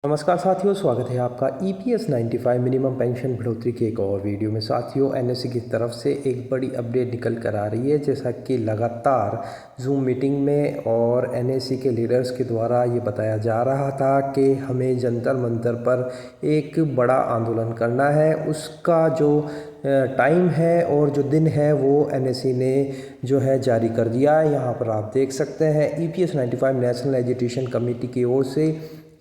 नमस्कार साथियों, स्वागत है आपका EPS 95 मिनिमम पेंशन बढ़ोतरी के एक और वीडियो में। साथियों, NSE की तरफ से एक बड़ी अपडेट निकल कर आ रही है। जैसा कि लगातार जूम मीटिंग में और NSE के लीडर्स के द्वारा ये बताया जा रहा था कि हमें जंतर मंतर पर एक बड़ा आंदोलन करना है। उसका जो टाइम है और जो दिन है वो NSE ने जो है जारी कर दिया है। यहाँ पर आप देख सकते हैं EPS 95 नेशनल एजुकेशन कमेटी की ओर से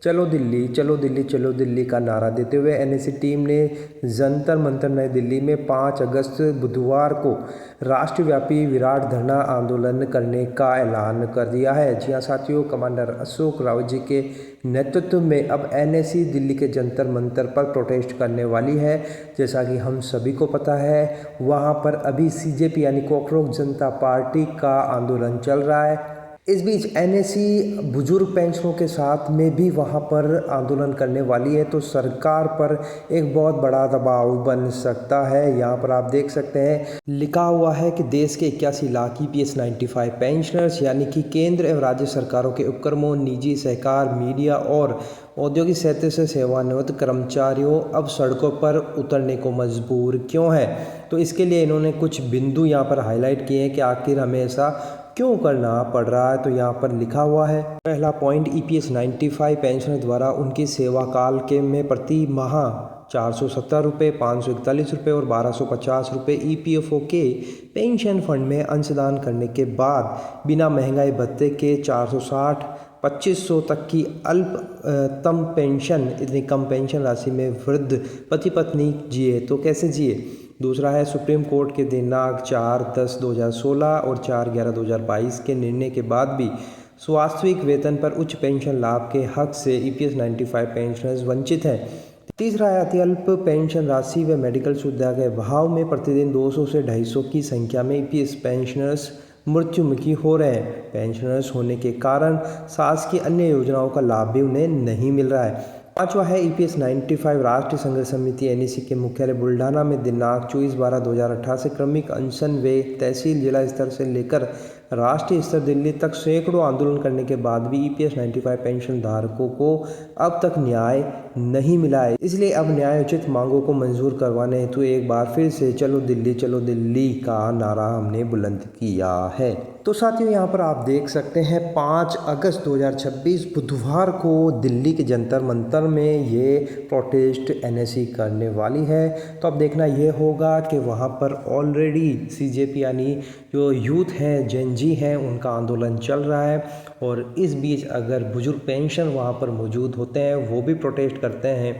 चलो दिल्ली, चलो दिल्ली, चलो दिल्ली का नारा देते हुए NSE टीम ने जंतर मंतर नई दिल्ली में 5 अगस्त बुधवार को राष्ट्रव्यापी विराट धरना आंदोलन करने का ऐलान कर दिया है। जी हाँ साथियों, कमांडर अशोक रावत जी के नेतृत्व में अब NSE दिल्ली के जंतर मंतर पर प्रोटेस्ट करने वाली है। जैसा कि हम सभी को पता है, वहाँ पर अभी CJP यानी कॉकरोच जनता पार्टी का आंदोलन चल रहा है। इस बीच NSE बुजुर्ग पेंशनरों के साथ में भी वहां पर आंदोलन करने वाली है, तो सरकार पर एक बहुत बड़ा दबाव बन सकता है। यहाँ पर आप देख सकते हैं लिखा हुआ है कि देश के 81 लाख EPS 95 पेंशनर्स यानी कि केंद्र एवं राज्य सरकारों के उपक्रमों, निजी सहकार, मीडिया और औद्योगिक क्षेत्र से सेवानिवृत्त कर्मचारियों अब सड़कों पर उतरने को मजबूर क्यों है। तो इसके लिए इन्होंने कुछ बिंदु यहाँ पर हाईलाइट किए हैं कि आखिर हमें ऐसा क्यों करना पड़ रहा है। तो यहाँ पर लिखा हुआ है, पहला पॉइंट, EPS 95 पेंशनर द्वारा उनकी सेवा काल के में प्रति माह 470 रुपये, 541 रुपये और 1250 रुपये EPFO के पेंशन फंड में अंशदान करने के बाद बिना महंगाई भत्ते के 460 2500 तक की अल्पतम पेंशन, इतनी कम पेंशन राशि में वृद्ध पति पत्नी जिए तो कैसे जिए। दूसरा है, सुप्रीम कोर्ट के दिनांक 4/10/2016 और 4/11/2022 के निर्णय के बाद भी वास्तविक वेतन पर उच्च पेंशन लाभ के हक से EPS 95 पेंशनर्स वंचित हैं। तीसरा है, अति अल्प पेंशन राशि व मेडिकल सुविधा के अभाव में प्रतिदिन 200 से 250 की संख्या में EPS पेंशनर्स मृत्युमुखी हो रहे हैं। पेंशनर्स होने के कारण शासकीय अन्य योजनाओं का लाभ भी उन्हें नहीं मिल रहा है। पांचवा है, EPS 95 राष्ट्रीय संघर्ष समिति NSE के मुख्यालय बुल्ढाना में दिनांक 24/12/2018 से क्रमिक अनशन व तहसील जिला स्तर से लेकर राष्ट्रीय स्तर दिल्ली तक सैकड़ों आंदोलन करने के बाद भी EPS 95 पेंशन धारकों को अब तक न्याय नहीं मिला है। इसलिए अब न्याय उचित मांगों को मंजूर करवाने हेतु एक बार फिर से चलो दिल्ली का नारा हमने बुलंद किया है। तो साथियों, यहाँ पर आप देख सकते हैं 5 अगस्त 2026 बुधवार को दिल्ली के जंतर मंतर में ये प्रोटेस्ट NSE करने वाली है। तो अब देखना ये होगा कि वहाँ पर ऑलरेडी CJP यानी जो यूथ है, जेन जी हैं, उनका आंदोलन चल रहा है। और इस बीच अगर बुजुर्ग पेंशन वहाँ पर मौजूद होते हैं, वो भी प्रोटेस्ट करते हैं,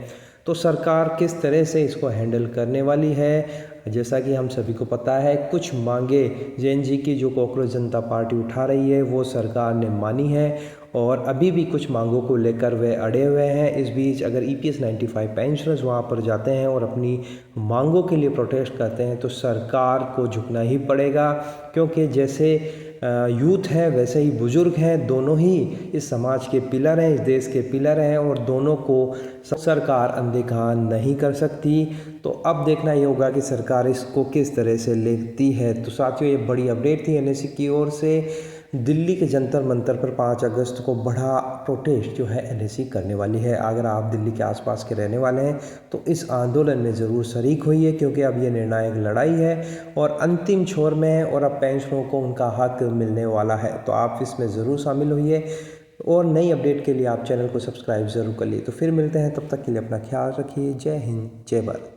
तो सरकार किस तरह से इसको हैंडल करने वाली है। जैसा कि हम सभी को पता है, कुछ मांगे JNG की जो कॉकरोच जनता पार्टी उठा रही है वो सरकार ने मानी है और अभी भी कुछ मांगों को लेकर वे अड़े हुए हैं। इस बीच अगर EPS 95 पेंशनर्स वहाँ पर जाते हैं और अपनी मांगों के लिए प्रोटेस्ट करते हैं तो सरकार को झुकना ही पड़ेगा, क्योंकि जैसे यूथ है वैसे ही बुजुर्ग हैं, दोनों ही इस समाज के पिलर हैं, इस देश के पिलर हैं और दोनों को सरकार अनदेखा नहीं कर सकती। तो अब देखना ये होगा कि सरकार इसको किस तरह से लेती है। तो साथियों, ये बड़ी अपडेट थी NSE की ओर से। दिल्ली के जंतर मंतर पर 5 अगस्त को बड़ा प्रोटेस्ट जो है NSE करने वाली है। अगर आप दिल्ली के आसपास के रहने वाले हैं तो इस आंदोलन में ज़रूर शरीक होइए, क्योंकि अब ये निर्णायक लड़ाई है और अंतिम छोर में है और अब पेंशनरों को उनका हक मिलने वाला है। तो आप इसमें ज़रूर शामिल होइए और नई अपडेट के लिए आप चैनल को सब्सक्राइब ज़रूर कर लिए। तो फिर मिलते हैं, तब तक के लिए अपना ख्याल रखिए। जय हिंद, जय भारत।